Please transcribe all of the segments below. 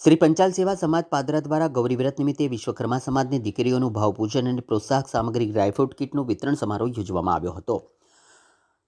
શ્રી પંચાલ સેવા સમાજ પાદરા દ્વારા ગૌરી વ્રત નિમિત્તે વિશ્વકર્મા સમાજની દીકરીઓનું ભાવપૂજન અને પ્રોત્સાહક સામગ્રી ડ્રાયફ્રૂટ કીટનું વિતરણ સમારોહ યોજવામાં આવ્યો હતો.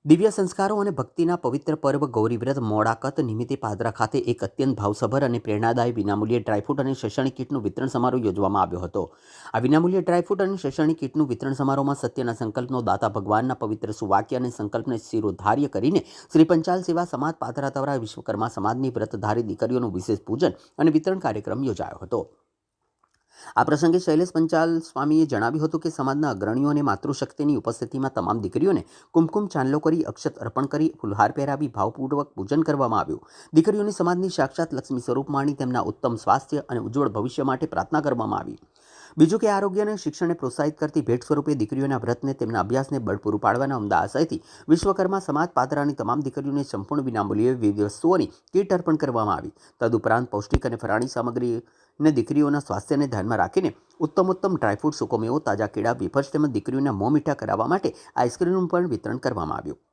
દિવ્ય સંસ્કારો અને ભક્તિના પવિત્ર પર્વ ગૌરી વ્રત મોડાકત નિમિત્તે પાદરા ખાતે એક અત્યંત ભાવસભર અને પ્રેરણાદાયી વિનામૂલ્યે ડ્રાયફ્રૂટ અને શૈક્ષણિક કીટનું વિતરણ સમારોહ યોજવામાં આવ્યો હતો. આ વિનામૂલ્યે ડ્રાયફ્રૂટ અને શૈક્ષણિક કીટનું વિતરણ સમારોહમાં સત્યના સંકલ્પનો દાતા ભગવાનના પવિત્ર સુવાક્ય અને સંકલ્પને શિરોધાર્ય કરીને શ્રી પંચાલ સેવા સમાજ પાદરા દ્વારા વિશ્વકર્મા સમાજની વ્રતધારી દીકરીઓનું વિશેષ પૂજન અને વિતરણ કાર્યક્રમ યોજાયો હતો. આ પ્રસંગે શૈલેષ પંચાલ સ્વામીએ જણાવ્યું હતું કે સમાજના અગ્રણીઓ અને માતૃશક્તિની ઉપસ્થિતિમાં તમામ દીકરીઓને કુમકુમ ચાંદલો કરી અક્ષત અર્પણ કરી ફુલહાર પહેરાવી ભાવપૂર્વક પૂજન કરવામાં આવ્યું. દીકરીઓની સમાજની સાક્ષાત લક્ષ્મી સ્વરૂપ માણી તેમના ઉત્તમ સ્વાસ્થ્ય અને ઉજ્જવળ ભવિષ્ય માટે પ્રાર્થના કરવામાં આવી. બીજું કે આરોગ્ય અને શિક્ષણને પ્રોત્સાહિત કરતી ભેટ સ્વરૂપે દીકરીઓના વ્રતને તેમના અભ્યાસને બળ પૂરું પાડવાના ઉમદા આશયથી વિશ્વકર્મા સમાજ પાદરાની તમામ દીકરીઓને સંપૂર્ણ વિનામૂલ્યે વિવિધ વસ્તુઓની કીટ અર્પણ કરવામાં આવી. તદુપરાંત પૌષ્ટિક અને ફરાળી સામગ્રી ને દીકરીઓના સ્વાસ્થ્યને ધ્યાનમાં રાખીને ઉત્તમ ડ્રાયફ્રૂટ સુકોમેવો તાજા કેળા વેફર્સ તેમજ દીકરીઓના મોં મીઠા કરાવવા માટે આઈસ્ક્રીમનું પણ વિતરણ કરવામાં આવ્યું.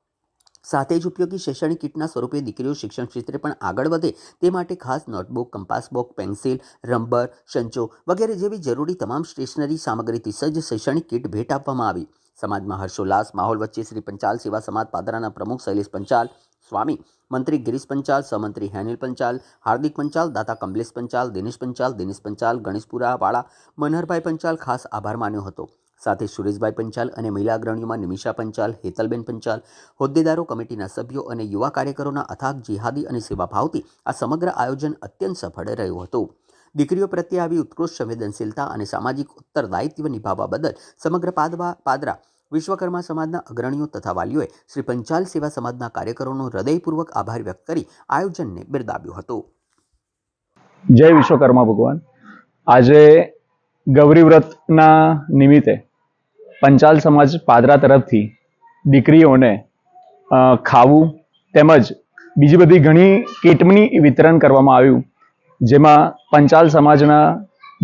સાથે જ ઉપયોગી શૈક્ષણિક કીટના સ્વરૂપે દીકરીઓ શિક્ષણ ક્ષેત્રે પણ આગળ વધે તે માટે ખાસ notebook, compass box, pencil, rubber, સંચો વગેરે જેવી જરૂરી તમામ સ્ટેશનરી સામગ્રીથી સજ્જ શૈક્ષણિક કીટ ભેટ આપવામાં આવી. સમાજમાં હર્ષોલ્લાસ માહોલ વચ્ચે શ્રી પંચાલ સેવા સમાજ પાદરાના પ્રમુખ શૈલેષ પંચાલ સ્વામી, મંત્રી ગિરીશ પંચાલ, સહમંત્રી હેનિલ પંચાલ, હાર્દિક પંચાલ, દાતા કમલેશ પંચાલ, દિનેશ પંચાલ, ગણેશપુરા વાળા, મનહરભાઈ પંચાલ ખાસ આભાર માન્યો હતો. સાથે સુરેશભાઈ પંચાલ અને મહિલા અગ્રણીઓમાં નિમિષા પંચાલ, હેતલબેન પંચાલ, હોદ્દેદારો, કમિટીના સભ્યો અને યુવા કાર્યકરોના અથાગ જિહાદી અને સેવાભાવથી આ સમગ્ર આયોજન અત્યંત સફળ રહ્યું હતું. દીકરીઓ પ્રત્યે આવી ઉત્કૃષ્ટ સંવેદનશીલતા અને સામાજિક ઉત્તરદાયિત્વ નિભાવવા બદલ સમગ્ર પાદરા વિશ્વકર્મા સમાજના અગ્રણીઓ તથા વાલીઓએ શ્રી પંચાલ સેવા સમાજના કાર્યકરોનો હૃદયપૂર્વક આભાર વ્યક્ત કરી આયોજનને બિરદાવ્યું હતું. જય વિશ્વકર્મા ભગવાન. આજે ગૌરી વ્રતના નિમિત્તે પંચાલ સમાજ પાદરા તરફથી દીકરીઓને ખાવું તેમજ બીજી બધી ઘણી કીટની વિતરણ કરવામાં આવ્યું, જેમાં પંચાલ સમાજના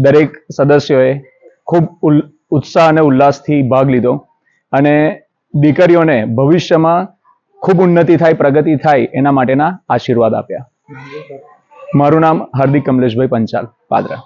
દરેક સદસ્યોએ ખૂબ ઉત્સાહ અને ઉલ્લાસથી ભાગ લીધો અને દીકરીઓને ભવિષ્યમાં ખૂબ ઉન્નતિ થાય, પ્રગતિ થાય એના માટેના આશીર્વાદ આપ્યા. મારું નામ હાર્દિક કમલેશભાઈ પંચાલ, પાદરા.